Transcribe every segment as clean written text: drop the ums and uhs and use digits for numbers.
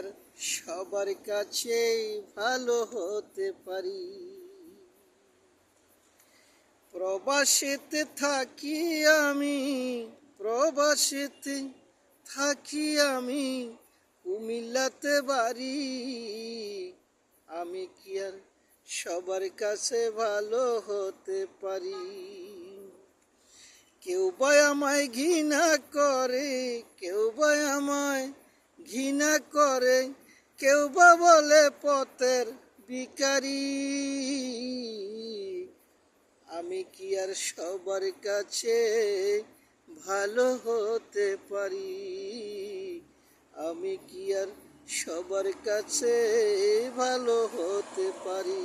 আর সবার কাছেই ভালো হতে পারি? প্রবাসেতে থাকি আমি, প্রবাসেতে থাকি আমি, কুমিল্লাতে বাড়ি। আমি কি আর সবার কাছে ভালো হতে পারি? কেউ বা আমায় ঘৃণা করে, কেউ বা আমায় ঘৃণা করে, কেউ বা বলে পথের ভিখারি। আমি কি আর সবার কাছে ভালো হতে পারি? আমি কি আর সবার কাছে ভালো হতে পারি?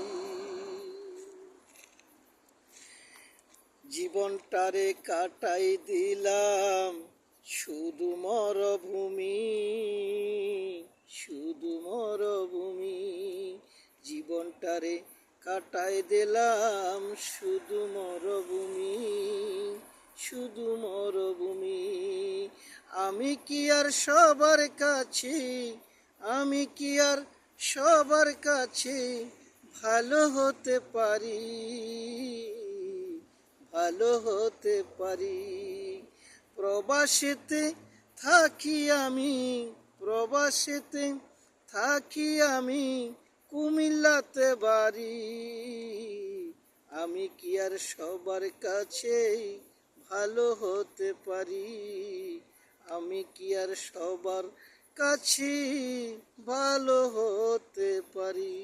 জীবনটারে কাটাই দিলাম শুধু মরভূমি, শুধু মরভূমি। জীবনটারে কাটাই দিলাম শুধু মরভূমি, শুধু মরভূমি। আমি কি আর সবার কাছে, আমি কি আর সবার কাছে ভালো হতে পারি? ভালো হতে পারি? প্রবাসেতে থাকি আমি, প্রবাসেতে থাকি আমি, কুমিল্লাতে বাড়ি। আমি কি আর সবার কাছে ভালো হতে পারি? আমি কি আর সবার কাছে ভালো হতে পারি?